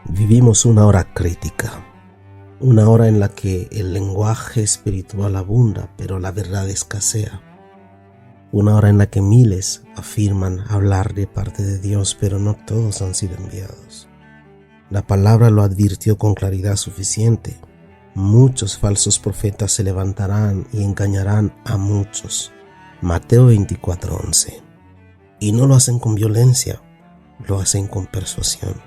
Vivimos una hora crítica, una hora en la que el lenguaje espiritual abunda, pero la verdad escasea. Una hora en la que miles afirman hablar de parte de Dios, pero no todos han sido enviados. La palabra lo advirtió con claridad suficiente. Muchos falsos profetas se levantarán y engañarán a muchos. Mateo 24:11. Y no lo hacen con violencia, lo hacen con persuasión.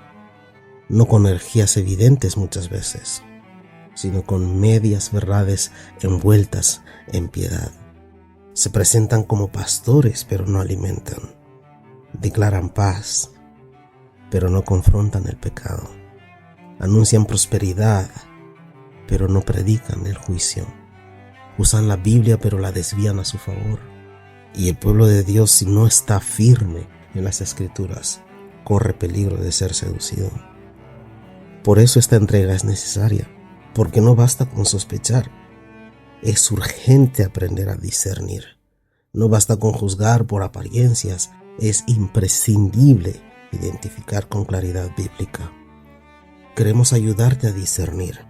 No con energías evidentes muchas veces, sino con medias verdades envueltas en piedad. Se presentan como pastores, pero no alimentan. Declaran paz, pero no confrontan el pecado. Anuncian prosperidad, pero no predican el juicio. Usan la Biblia, pero la desvían a su favor. Y el pueblo de Dios, si no está firme en las Escrituras, corre peligro de ser seducido. Por eso esta entrega es necesaria, porque no basta con sospechar. Es urgente aprender a discernir. No basta con juzgar por apariencias, es imprescindible identificar con claridad bíblica. Queremos ayudarte a discernir,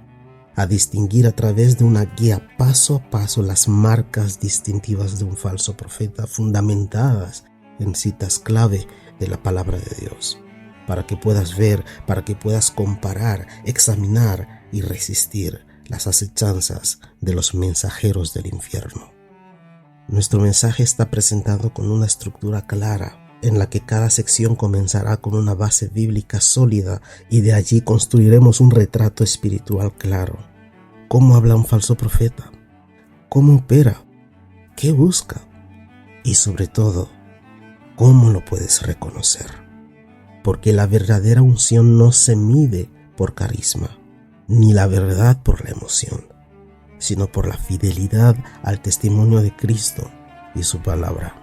a distinguir a través de una guía paso a paso las marcas distintivas de un falso profeta fundamentadas en citas clave de la palabra de Dios, para que puedas ver, para que puedas comparar, examinar y resistir las acechanzas de los mensajeros del infierno. Nuestro mensaje está presentado con una estructura clara, en la que cada sección comenzará con una base bíblica sólida y de allí construiremos un retrato espiritual claro. ¿Cómo habla un falso profeta? ¿Cómo opera? ¿Qué busca? Y sobre todo, ¿cómo lo puedes reconocer? Porque la verdadera unción no se mide por carisma, ni la verdad por la emoción, sino por la fidelidad al testimonio de Cristo y su palabra.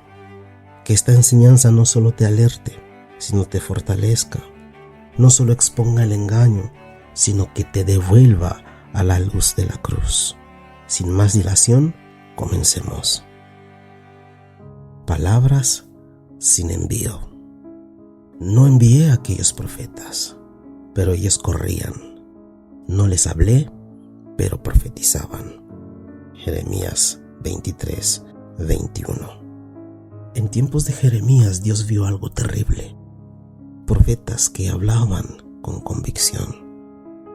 Que esta enseñanza no solo te alerte, sino te fortalezca, no solo exponga el engaño, sino que te devuelva a la luz de la cruz. Sin más dilación, comencemos. Palabras sin envío. No envié a aquellos profetas, pero ellos corrían. No les hablé, pero profetizaban. Jeremías 23:21. En tiempos de Jeremías, Dios vio algo terrible. Profetas que hablaban con convicción,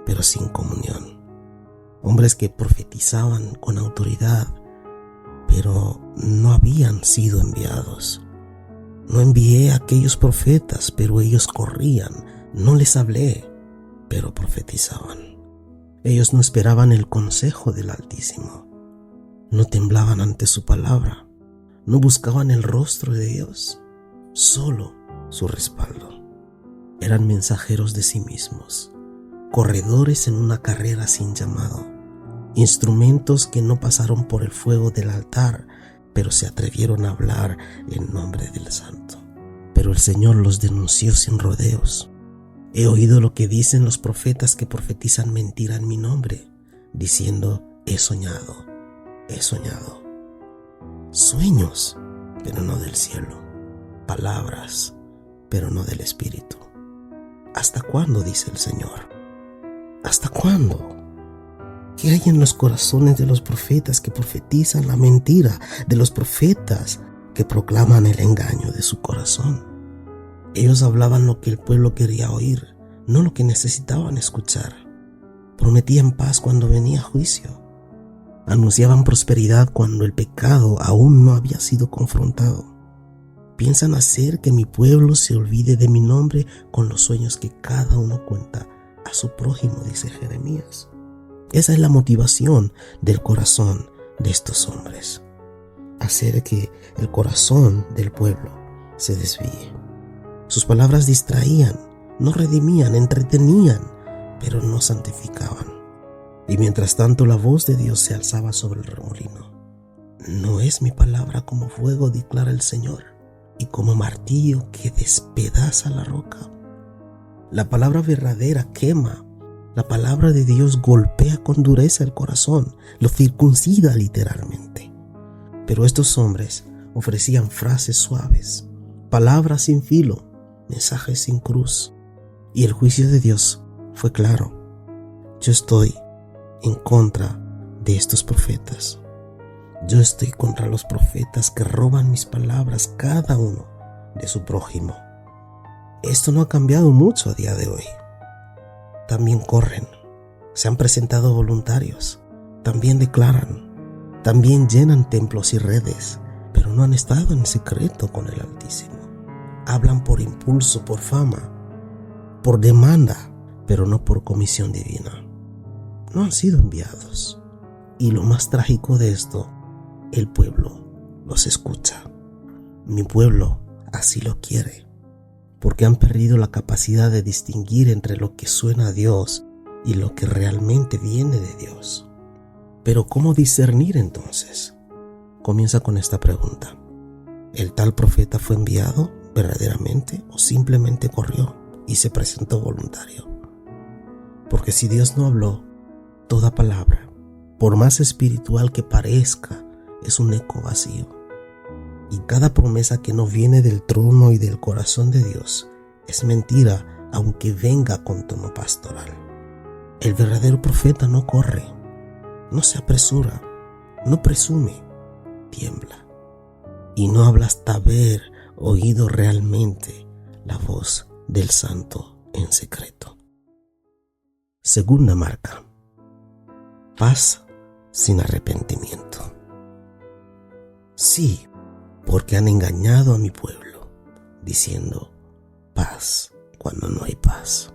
pero sin comunión. Hombres que profetizaban con autoridad, pero no habían sido enviados. No envié a aquellos profetas, pero ellos corrían. No les hablé, pero profetizaban. Ellos no esperaban el consejo del Altísimo. No temblaban ante su palabra. No buscaban el rostro de Dios, solo su respaldo. Eran mensajeros de sí mismos, corredores en una carrera sin llamado, instrumentos que no pasaron por el fuego del altar, pero se atrevieron a hablar en nombre del Santo. Pero el Señor los denunció sin rodeos. He oído lo que dicen los profetas que profetizan mentira en mi nombre, diciendo, he soñado. Sueños, pero no del cielo. Palabras, pero no del Espíritu. ¿Hasta cuándo? Dice el Señor. ¿Hasta cuándo? ¿Qué hay en los corazones de los profetas que profetizan la mentira, de los profetas que proclaman el engaño de su corazón? Ellos hablaban lo que el pueblo quería oír, no lo que necesitaban escuchar. Prometían paz cuando venía juicio. Anunciaban prosperidad cuando el pecado aún no había sido confrontado. Piensan hacer que mi pueblo se olvide de mi nombre con los sueños que cada uno cuenta a su prójimo, dice Jeremías. Esa es la motivación del corazón de estos hombres. Hacer que el corazón del pueblo se desvíe. Sus palabras distraían, no redimían, entretenían, pero no santificaban. Y mientras tanto la voz de Dios se alzaba sobre el remolino. No es mi palabra como fuego, declara el Señor, y como martillo que despedaza la roca. La palabra verdadera quema. La palabra de Dios golpea con dureza el corazón, lo circuncida literalmente. Pero estos hombres ofrecían frases suaves, palabras sin filo, mensajes sin cruz. Y el juicio de Dios fue claro: yo estoy en contra de estos profetas. Yo estoy contra los profetas que roban mis palabras, cada uno de su prójimo. Esto no ha cambiado mucho a día de hoy. También corren, se han presentado voluntarios, también declaran, también llenan templos y redes, pero no han estado en secreto con el Altísimo. Hablan por impulso, por fama, por demanda, pero no por comisión divina. No han sido enviados. Y lo más trágico de esto, el pueblo los escucha. Mi pueblo así lo quiere, porque han perdido la capacidad de distinguir entre lo que suena a Dios y lo que realmente viene de Dios. Pero ¿cómo discernir entonces? Comienza con esta pregunta: ¿el tal profeta fue enviado verdaderamente o simplemente corrió y se presentó voluntario? Porque si Dios no habló, toda palabra, por más espiritual que parezca, es un eco vacío. Y cada promesa que no viene del trono y del corazón de Dios es mentira, aunque venga con tono pastoral. El verdadero profeta no corre, no se apresura, no presume, tiembla. Y no habla hasta haber oído realmente la voz del Santo en secreto. Segunda marca: paz sin arrepentimiento. Sí, porque han engañado a mi pueblo, diciendo paz cuando no hay paz.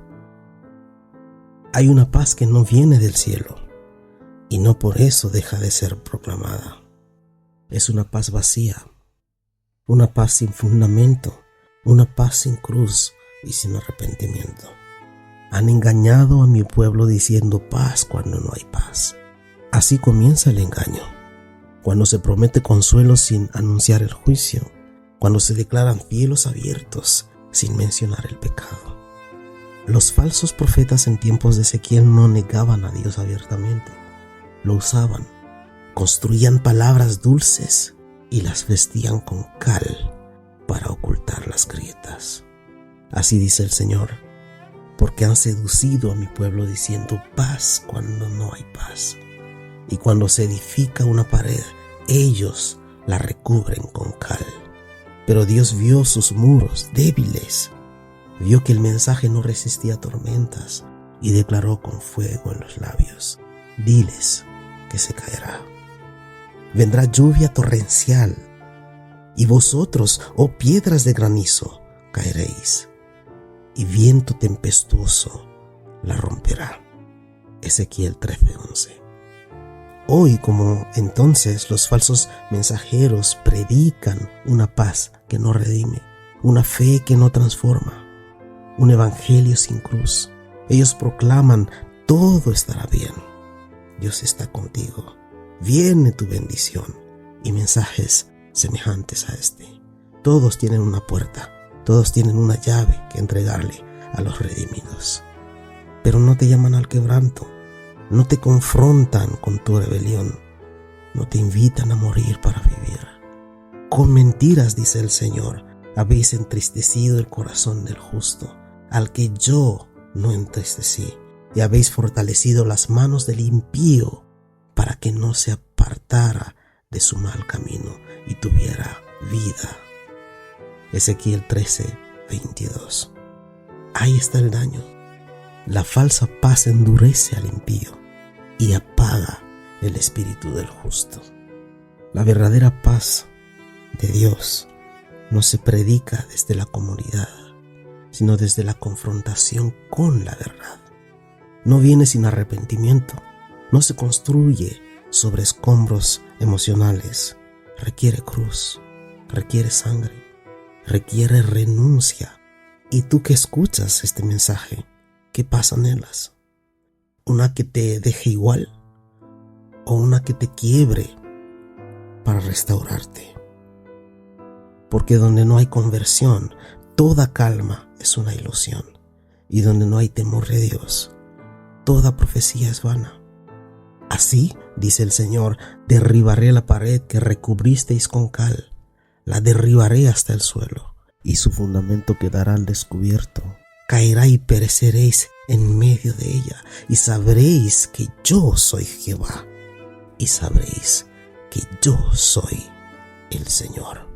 Hay una paz que no viene del cielo, y no por eso deja de ser proclamada. Es una paz vacía, una paz sin fundamento, una paz sin cruz y sin arrepentimiento. Han engañado a mi pueblo diciendo paz cuando no hay paz. Así comienza el engaño. Cuando se promete consuelo sin anunciar el juicio, cuando se declaran cielos abiertos sin mencionar el pecado. Los falsos profetas en tiempos de Ezequiel no negaban a Dios abiertamente, lo usaban, construían palabras dulces y las vestían con cal para ocultar las grietas. Así dice el Señor: porque han seducido a mi pueblo diciendo paz cuando no hay paz. Y cuando se edifica una pared, ellos la recubren con cal. Pero Dios vio sus muros débiles, vio que el mensaje no resistía tormentas y declaró con fuego en los labios: diles que se caerá. Vendrá lluvia torrencial, y vosotros, oh piedras de granizo, caeréis, y viento tempestuoso la romperá. Ezequiel 13:11. Hoy, como entonces, los falsos mensajeros predican una paz que no redime, una fe que no transforma, un evangelio sin cruz. Ellos proclaman: todo estará bien, Dios está contigo, viene tu bendición, y mensajes semejantes a este. Todos tienen una puerta, todos tienen una llave que entregarle a los redimidos. Pero no te llaman al quebranto, no te confrontan con tu rebelión, no te invitan a morir para vivir. Con mentiras, dice el Señor, habéis entristecido el corazón del justo, al que yo no entristecí, y habéis fortalecido las manos del impío para que no se apartara de su mal camino y tuviera vida. Ezequiel 13:22. Ahí está el daño. La falsa paz endurece al impío y apaga el espíritu del justo. La verdadera paz de Dios no se predica desde la comodidad, sino desde la confrontación con la verdad. No viene sin arrepentimiento, no se construye sobre escombros emocionales. Requiere cruz, requiere sangre, requiere renuncia. Y tú que escuchas este mensaje, ¿qué paz anhelas? ¿Una que te deje igual o una que te quiebre para restaurarte? Porque donde no hay conversión, toda calma es una ilusión, y donde no hay temor de Dios, toda profecía es vana. Así, dice el Señor, derribaré la pared que recubristeis con cal, la derribaré hasta el suelo, y su fundamento quedará al descubierto. caerá y pereceréis en medio de ella, y sabréis que yo soy Jehová, y sabréis que yo soy el Señor.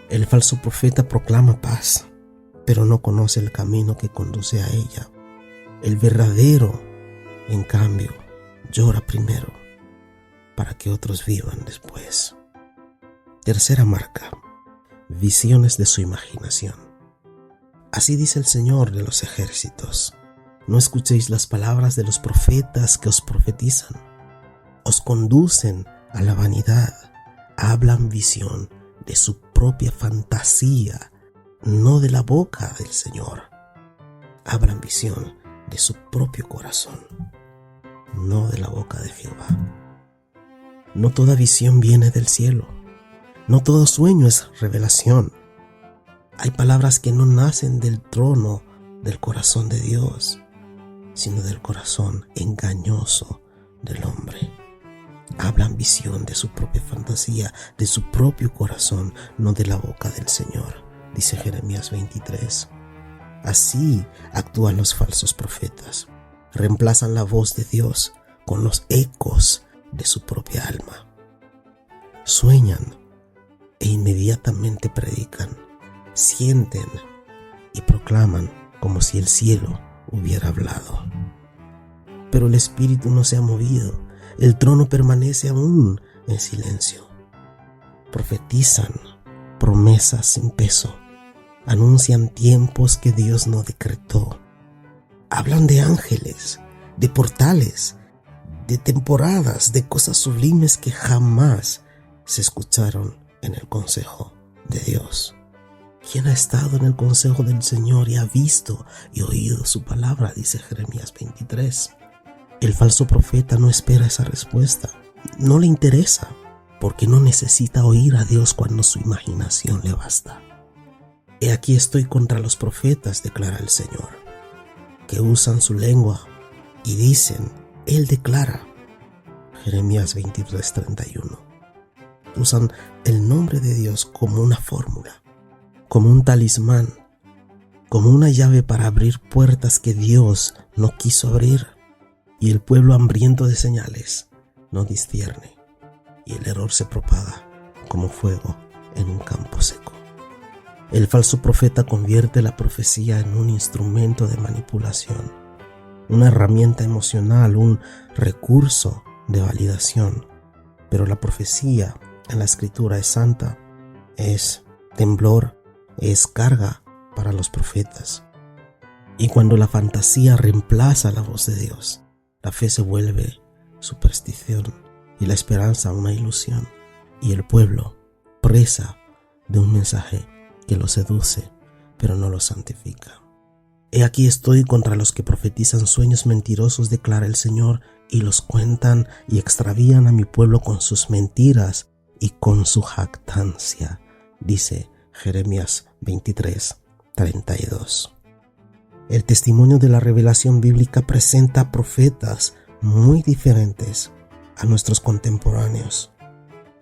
El falso profeta proclama paz, pero no conoce el camino que conduce a ella. El verdadero, en cambio, llora primero para que otros vivan después. Tercera marca: visiones de su imaginación. Así dice el Señor de los ejércitos: no escuchéis las palabras de los profetas que os profetizan. Os conducen a la vanidad, hablan visión de su propia fantasía, no de la boca del Señor. Hablan visión de su propio corazón, no de la boca de Jehová. No toda visión viene del cielo, no todo sueño es revelación. Hay palabras que no nacen del trono del corazón de Dios, sino del corazón engañoso del hombre. Hablan visión de su propia fantasía, de su propio corazón, no de la boca del Señor, dice Jeremías 23. Así actúan los falsos profetas. Reemplazan la voz de Dios con los ecos de su propia alma. Sueñan e inmediatamente predican, sienten y proclaman como si el cielo hubiera hablado. Pero el Espíritu no se ha movido, el trono permanece aún en silencio. Profetizan promesas sin peso, anuncian tiempos que Dios no decretó. Hablan de ángeles, de portales, de temporadas, de cosas sublimes que jamás se escucharon en el consejo de Dios. ¿Quién ha estado en el consejo del Señor y ha visto y oído su palabra?, dice Jeremías 23. El falso profeta no espera esa respuesta, no le interesa, porque no necesita oír a Dios cuando su imaginación le basta. He aquí estoy contra los profetas, declara el Señor, que usan su lengua y dicen: Él declara. Jeremías 23:31. Usan el nombre de Dios como una fórmula, como un talismán, como una llave para abrir puertas que Dios no quiso abrir. Y el pueblo hambriento de señales no discierne, y el error se propaga como fuego en un campo seco. El falso profeta convierte la profecía en un instrumento de manipulación, una herramienta emocional, un recurso de validación. Pero la profecía en la Escritura es santa, es temblor, es carga para los profetas. Y cuando la fantasía reemplaza la voz de Dios, la fe se vuelve superstición y la esperanza una ilusión, y el pueblo presa de un mensaje que lo seduce pero no lo santifica. He aquí estoy contra los que profetizan sueños mentirosos, declara el Señor, y los cuentan y extravían a mi pueblo con sus mentiras y con su jactancia, dice Jeremías 23:32. El testimonio de la revelación bíblica presenta profetas muy diferentes a nuestros contemporáneos.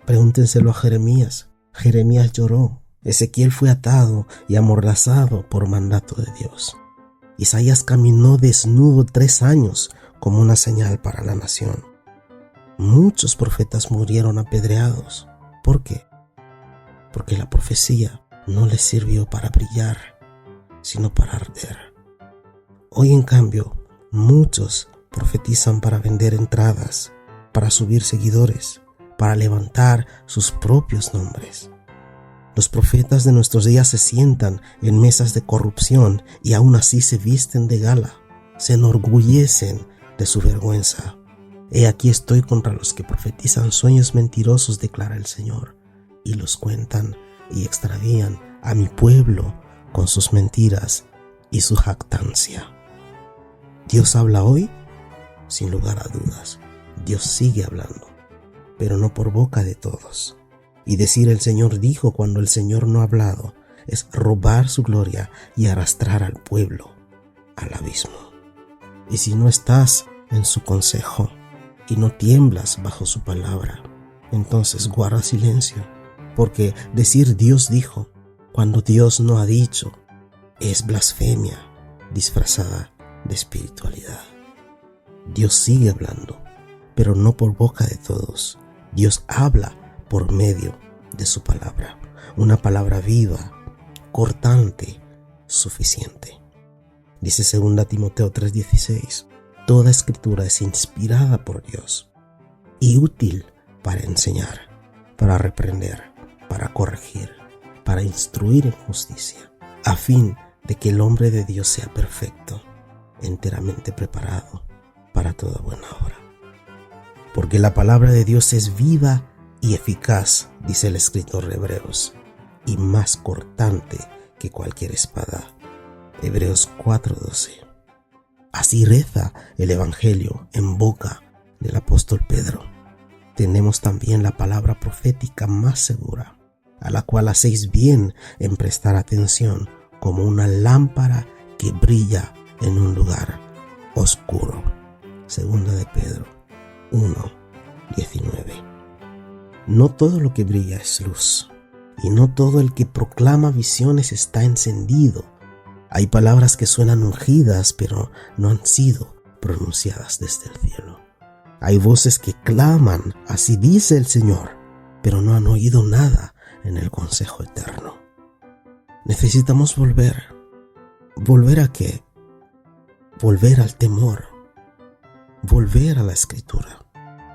Pregúntenselo a Jeremías. Jeremías lloró. Ezequiel fue atado y amordazado por mandato de Dios. Isaías caminó desnudo 3 años como una señal para la nación. Muchos profetas murieron apedreados. ¿Por qué? Porque la profecía no les sirvió para brillar, sino para arder. Hoy, en cambio, muchos profetizan para vender entradas, para subir seguidores, para levantar sus propios nombres. Los profetas de nuestros días se sientan en mesas de corrupción y aún así se visten de gala, se enorgullecen de su vergüenza. He aquí estoy contra los que profetizan sueños mentirosos, declara el Señor, y los cuentan y extravían a mi pueblo con sus mentiras y su jactancia. ¿Dios habla hoy? Sin lugar a dudas, Dios sigue hablando, pero no por boca de todos. Y decir el Señor dijo cuando el Señor no ha hablado es robar su gloria y arrastrar al pueblo al abismo. Y si no estás en su consejo y no tiemblas bajo su palabra, entonces guarda silencio, porque decir Dios dijo cuando Dios no ha dicho es blasfemia disfrazada de espiritualidad. Dios sigue hablando, pero no por boca de todos. Dios habla por medio de su palabra, una palabra viva, cortante, suficiente. Dice 2 Timoteo 3:16, toda escritura es inspirada por Dios y útil para enseñar, para reprender, para corregir, para instruir en justicia, a fin de que el hombre de Dios sea perfecto, enteramente preparado para toda buena obra. Porque la palabra de Dios es viva y eficaz, dice el escritor de Hebreos, y más cortante que cualquier espada. Hebreos 4:12. Así reza el Evangelio en boca del apóstol Pedro. Tenemos también la palabra profética más segura, a la cual hacéis bien en prestar atención, como una lámpara que brilla en un lugar oscuro. 2 de Pedro 1:19. No todo lo que brilla es luz, y no todo el que proclama visiones está encendido. Hay palabras que suenan ungidas, pero no han sido pronunciadas desde el cielo. Hay voces que claman, así dice el Señor, pero no han oído nada en el consejo eterno. Necesitamos volver. ¿Volver a qué? Volver al temor. Volver a la Escritura.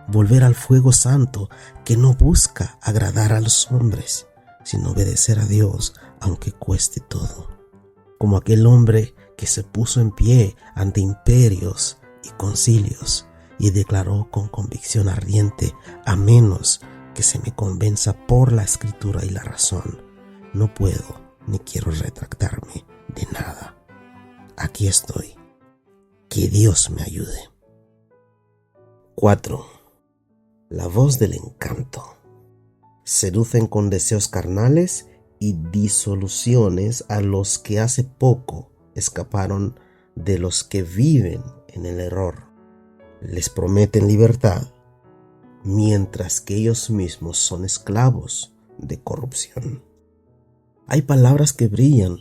Volver al fuego santo que no busca agradar a los hombres, sino obedecer a Dios aunque cueste todo. Como aquel hombre que se puso en pie ante imperios y concilios y declaró con convicción ardiente: a menos que se me convenza por la Escritura y la razón, no puedo ni quiero retractarme de nada. Aquí estoy. Que Dios me ayude. 4. La voz del encanto. Seducen con deseos carnales y disoluciones a los que hace poco escaparon de los que viven en el error. Les prometen libertad, mientras que ellos mismos son esclavos de corrupción. Hay palabras que brillan,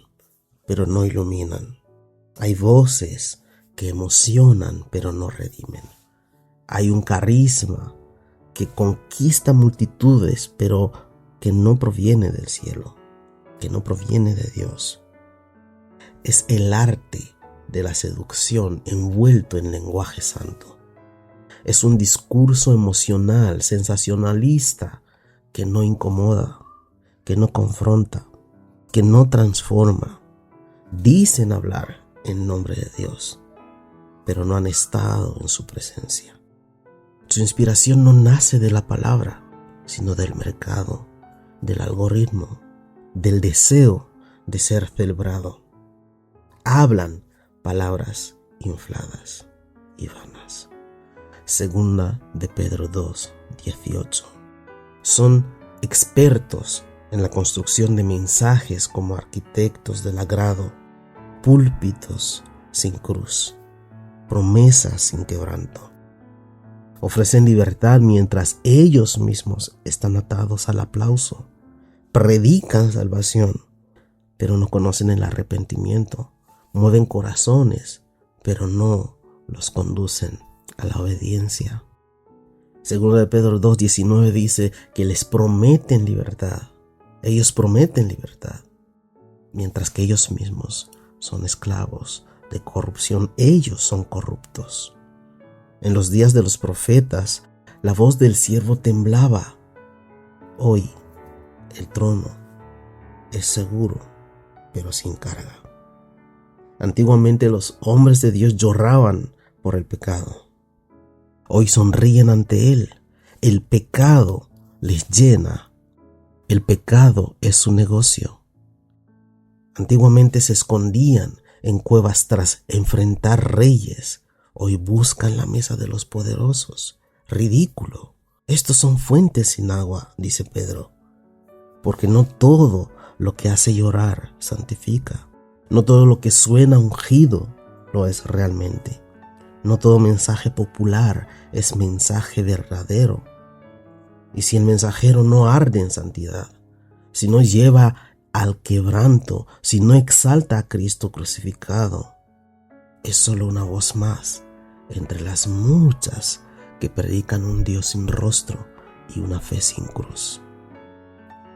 pero no iluminan. Hay voces que emocionan, pero no redimen. Hay un carisma que conquista multitudes, pero que no proviene del cielo, que no proviene de Dios. Es el arte de la seducción envuelto en lenguaje santo. Es un discurso emocional, sensacionalista, que no incomoda, que no confronta, que no transforma. Dicen hablar en nombre de Dios, pero no han estado en su presencia. Su inspiración no nace de la palabra, sino del mercado, del algoritmo, del deseo de ser celebrado. Hablan palabras infladas y vanas. 2 de Pedro 2:18. Son expertos en la construcción de mensajes como arquitectos del agrado, púlpitos sin cruz, promesas sin quebranto. Ofrecen libertad mientras ellos mismos están atados al aplauso. Predican salvación, pero no conocen el arrepentimiento. Mueven corazones, pero no los conducen a la obediencia. 2 de Pedro 2:19 dice que les prometen libertad. Ellos prometen libertad, mientras que ellos mismos son esclavos de corrupción. Ellos son corruptos. En los días de los profetas, la voz del siervo temblaba. Hoy, el trono es seguro, pero sin carga. Antiguamente los hombres de Dios lloraban por el pecado. Hoy sonríen ante él. El pecado les llena. El pecado es su negocio. Antiguamente se escondían en cuevas tras enfrentar reyes. Hoy buscan la mesa de los poderosos. Ridículo. Estos son fuentes sin agua, dice Pedro. Porque no todo lo que hace llorar santifica. No todo lo que suena ungido lo es realmente. No todo mensaje popular es mensaje verdadero. Y si el mensajero no arde en santidad, si no lleva al quebranto, si no exalta a Cristo crucificado, es solo una voz más entre las muchas que predican un Dios sin rostro y una fe sin cruz.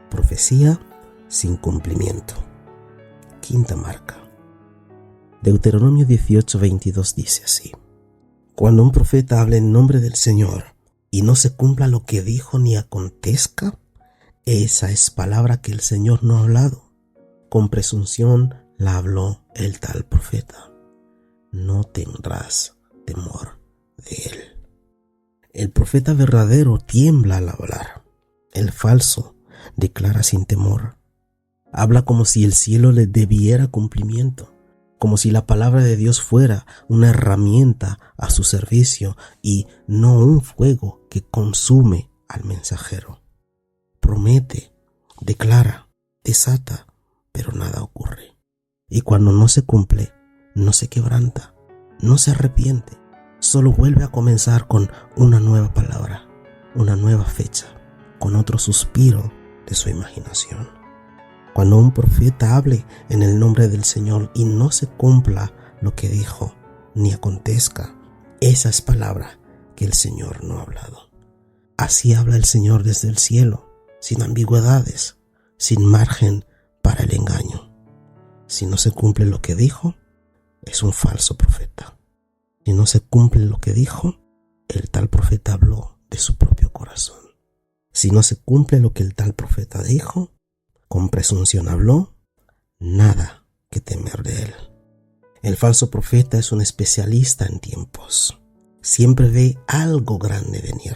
Profecía sin cumplimiento. Quinta marca. Deuteronomio 18:22 dice así: Cuando un profeta hable en nombre del Señor y no se cumpla lo que dijo ni acontezca, esa es palabra que el Señor no ha hablado. Con presunción la habló el tal profeta. No tendrás temor de él. El profeta verdadero tiembla al hablar. El falso declara sin temor. Habla como si el cielo le debiera cumplimiento, como si la palabra de Dios fuera una herramienta a su servicio y no un fuego que consume al mensajero. Promete, declara, desata, pero nada ocurre. Y cuando no se cumple, no se quebranta, no se arrepiente, solo vuelve a comenzar con una nueva palabra, una nueva fecha, con otro suspiro de su imaginación. Cuando un profeta hable en el nombre del Señor y no se cumpla lo que dijo, ni acontezca, esa es palabra que el Señor no ha hablado. Así habla el Señor desde el cielo, sin ambigüedades, sin margen para el engaño. Si no se cumple lo que dijo, es un falso profeta. Si no se cumple lo que dijo, el tal profeta habló de su propio corazón. Si no se cumple lo que el tal profeta dijo, con presunción habló, nada que temer de él. El falso profeta es un especialista en tiempos. Siempre ve algo grande venir.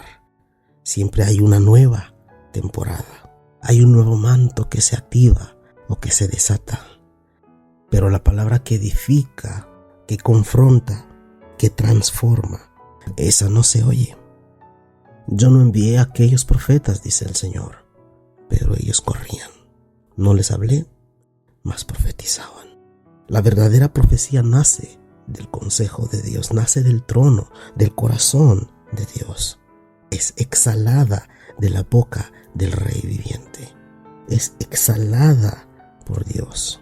Siempre hay una nueva temporada. Hay un nuevo manto que se activa o que se desata. Pero la palabra que edifica, que confronta, que transforma, esa no se oye. Yo no envié a aquellos profetas, dice el Señor, pero ellos corrían. No les hablé, mas profetizaban. La verdadera profecía nace del consejo de Dios, nace del trono, del corazón de Dios. Es exhalada de la boca del Rey viviente. Es exhalada por Dios.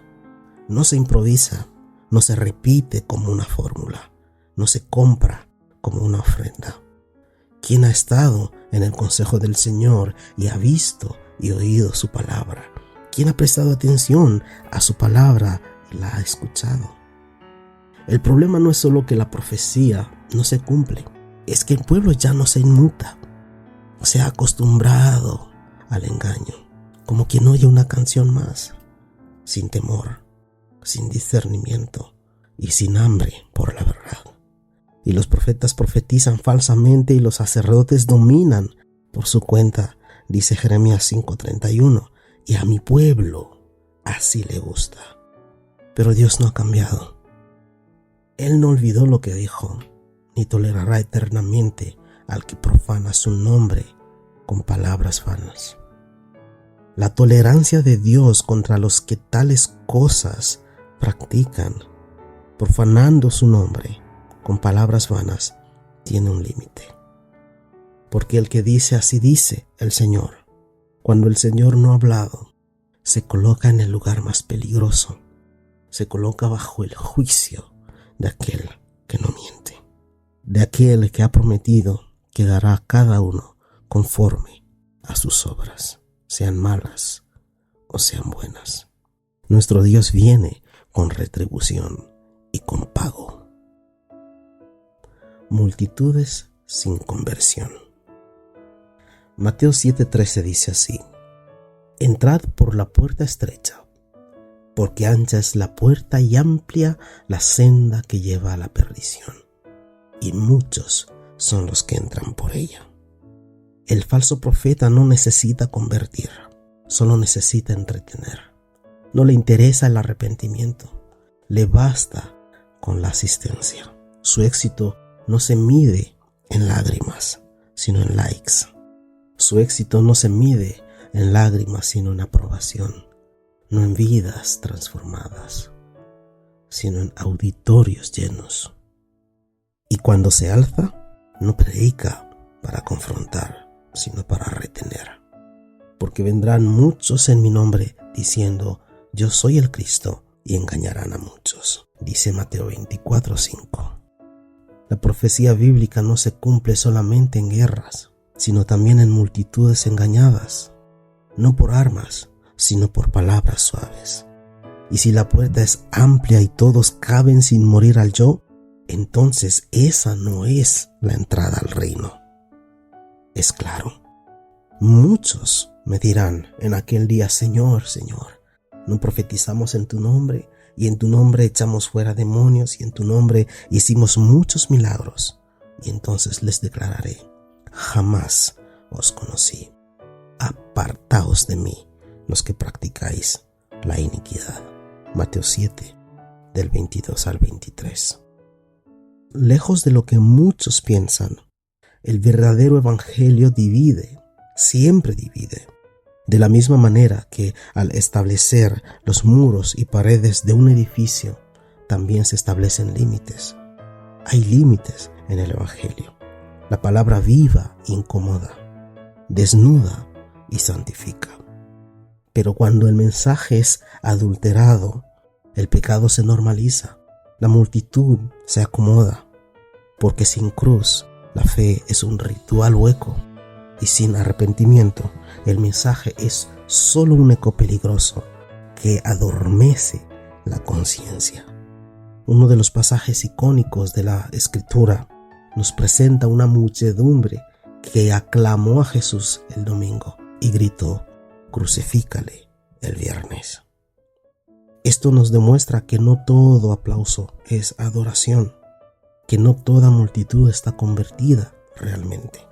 No se improvisa, no se repite como una fórmula, no se compra como una ofrenda. ¿Quién ha estado en el consejo del Señor y ha visto y oído su palabra? ¿Quién ha prestado atención a su palabra y la ha escuchado? El problema no es solo que la profecía no se cumple, es que el pueblo ya no se inmuta. Se ha acostumbrado al engaño, como quien oye una canción más, sin temor, sin discernimiento y sin hambre por la verdad. Y los profetas profetizan falsamente y los sacerdotes dominan por su cuenta, dice Jeremías 5:31. Y a mi pueblo así le gusta. Pero Dios no ha cambiado. Él no olvidó lo que dijo, ni tolerará eternamente al que profana su nombre con palabras vanas. La tolerancia de Dios contra los que tales cosas practican, profanando su nombre con palabras vanas, tiene un límite. Porque el que dice así dice el Señor, cuando el Señor no ha hablado, se coloca en el lugar más peligroso, se coloca bajo el juicio de aquel que no miente, de aquel que ha prometido que dará a cada uno conforme a sus obras, sean malas o sean buenas. Nuestro Dios viene con retribución y con pago. Multitudes sin conversión. Mateo 7:13 dice así: Entrad por la puerta estrecha, porque ancha es la puerta y amplia la senda que lleva a la perdición, y muchos son los que entran por ella. El falso profeta no necesita convertir, solo necesita entretener. No le interesa el arrepentimiento, le basta con la asistencia. Su éxito no se mide en lágrimas, sino en likes. Su éxito no se mide en lágrimas, sino en aprobación. No en vidas transformadas, sino en auditorios llenos. Y cuando se alza, no predica para confrontar, sino para retener. Porque vendrán muchos en mi nombre diciendo: yo soy el Cristo, y engañarán a muchos, dice Mateo 24:5. La profecía bíblica no se cumple solamente en guerras, sino también en multitudes engañadas, no por armas, sino por palabras suaves. Y si la puerta es amplia y todos caben sin morir al yo, entonces esa no es la entrada al reino. Es claro, muchos me dirán en aquel día: Señor, Señor, ¿no profetizamos en tu nombre? Y en tu nombre echamos fuera demonios, y en tu nombre hicimos muchos milagros. Y entonces les declararé: jamás os conocí. Apartaos de mí, los que practicáis la iniquidad. Mateo 7, del 22 al 23. Lejos de lo que muchos piensan, el verdadero evangelio divide, siempre divide. De la misma manera que al establecer los muros y paredes de un edificio, también se establecen límites. Hay límites en el evangelio. La palabra viva incomoda, desnuda y santifica. Pero cuando el mensaje es adulterado, el pecado se normaliza, la multitud se acomoda, porque sin cruz la fe es un ritual hueco, y sin arrepentimiento el mensaje es solo un eco peligroso que adormece la conciencia. Uno de los pasajes icónicos de la Escritura nos presenta una muchedumbre que aclamó a Jesús el domingo y gritó: crucifícale el viernes. Esto nos demuestra que no todo aplauso es adoración, que no toda multitud está convertida realmente.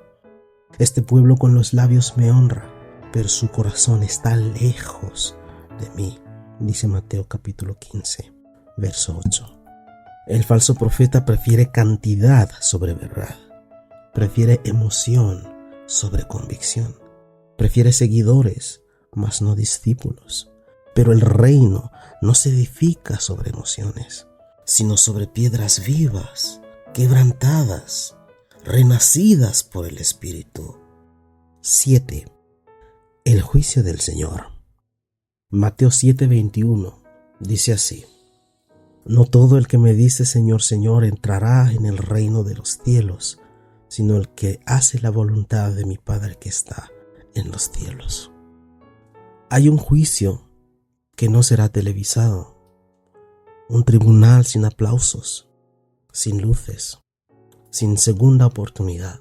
Este pueblo con los labios me honra, pero su corazón está lejos de mí, dice Mateo capítulo 15, verso 8. El falso profeta prefiere cantidad sobre verdad, prefiere emoción sobre convicción, prefiere seguidores, mas no discípulos. Pero el reino no se edifica sobre emociones, sino sobre piedras vivas, quebrantadas, renacidas por el Espíritu. 7. El juicio del Señor. Mateo 7:21 dice así: no todo el que me dice Señor, Señor entrará en el reino de los cielos, sino el que hace la voluntad de mi Padre que está en los cielos. Hay un juicio que no será televisado, un tribunal sin aplausos, sin luces, sin segunda oportunidad.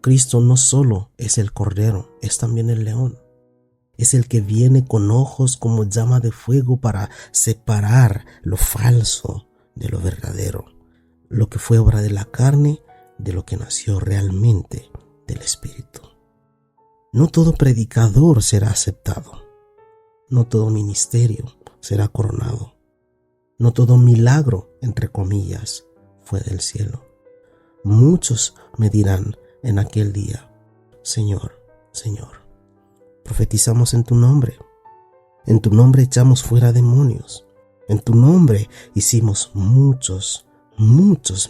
Cristo no solo es el Cordero, es también el León. Es el que viene con ojos como llama de fuego para separar lo falso de lo verdadero, lo que fue obra de la carne de lo que nació realmente del Espíritu. No todo predicador será aceptado, no todo ministerio será coronado, no todo milagro, entre comillas, fue del cielo. Muchos me dirán en aquel día: Señor, Señor, profetizamos en tu nombre echamos fuera demonios, en tu nombre hicimos muchos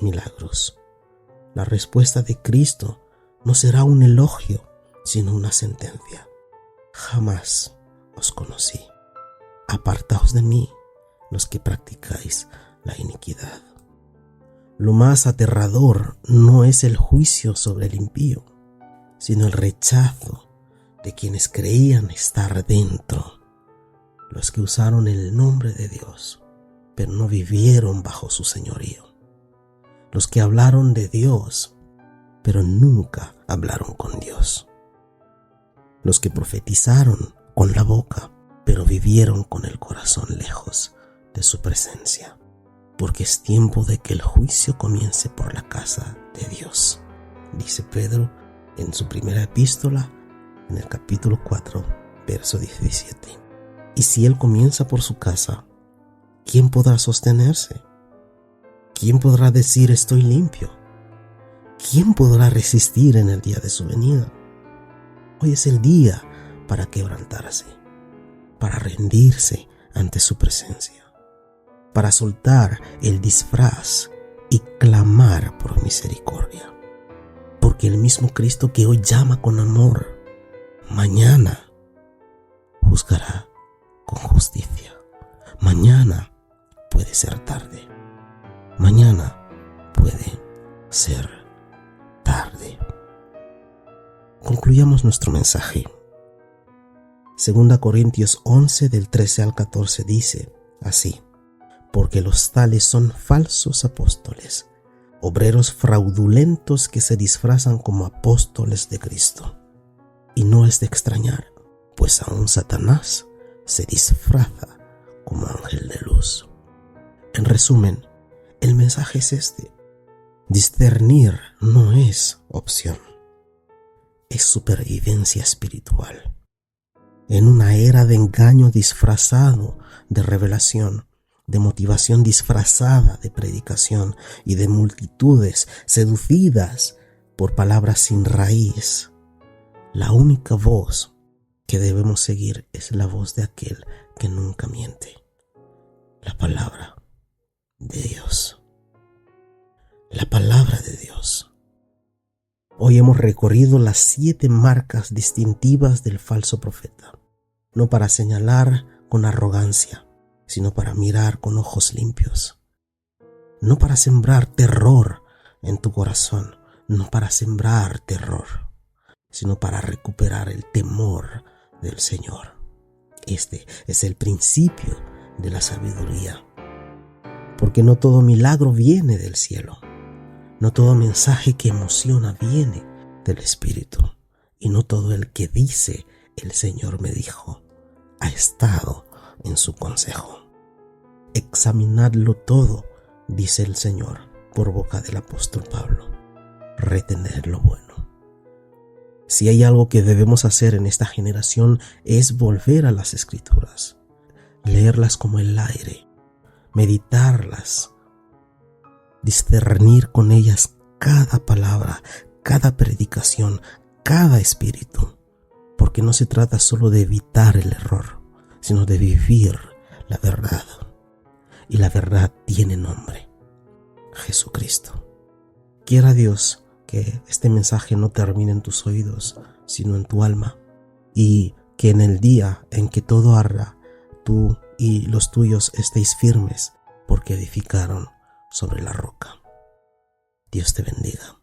milagros. La respuesta de Cristo no será un elogio, sino una sentencia: jamás os conocí. Apartaos de mí, los que practicáis la iniquidad. Lo más aterrador no es el juicio sobre el impío, sino el rechazo de quienes creían estar dentro, los que usaron el nombre de Dios, pero no vivieron bajo su señorío, los que hablaron de Dios, pero nunca hablaron con Dios, los que profetizaron con la boca, pero vivieron con el corazón lejos de su presencia, porque es tiempo de que el juicio comience por la casa de Dios, dice Pedro en su primera epístola, en el capítulo 4, verso 17. Y si Él comienza por su casa, ¿quién podrá sostenerse? ¿Quién podrá decir estoy limpio? ¿Quién podrá resistir en el día de su venida? Hoy es el día para quebrantarse, para rendirse ante su presencia, para soltar el disfraz y clamar por misericordia. Porque el mismo Cristo que hoy llama con amor, mañana juzgará con justicia. Mañana puede ser tarde. Mañana puede ser tarde. Concluyamos nuestro mensaje. 2 Corintios 11 del 13 al 14 dice así: porque los tales son falsos apóstoles, obreros fraudulentos que se disfrazan como apóstoles de Cristo. Y no es de extrañar, pues aún Satanás se disfraza como ángel de luz. En resumen, el mensaje es este: discernir no es opción, es supervivencia espiritual. En una era de engaño disfrazado de revelación, de motivación disfrazada de predicación y de multitudes seducidas por palabras sin raíz, la única voz que debemos seguir es la voz de aquel que nunca miente, la palabra de Dios. La palabra de Dios. Hoy hemos recorrido las 7 marcas distintivas del falso profeta, no para señalar con arrogancia, sino para mirar con ojos limpios, no para sembrar terror en tu corazón, no para sembrar terror, sino para recuperar el temor del Señor. Este es el principio de la sabiduría, porque no todo milagro viene del cielo, no todo mensaje que emociona viene del Espíritu, y no todo el que dice el Señor me dijo ha estado en su consejo. Examinadlo todo, dice el Señor por boca del apóstol Pablo. Retener lo bueno. Si hay algo que debemos hacer en esta generación es volver a las Escrituras, leerlas como el aire, meditarlas, discernir con ellas cada palabra, cada predicación, cada espíritu, porque no se trata solo de evitar el error, sino de vivir la verdad. Y la verdad tiene nombre: Jesucristo. Quiera Dios que este mensaje no termine en tus oídos, sino en tu alma, y que en el día en que todo arda, tú y los tuyos estéis firmes, porque edificaron sobre la roca. Dios te bendiga.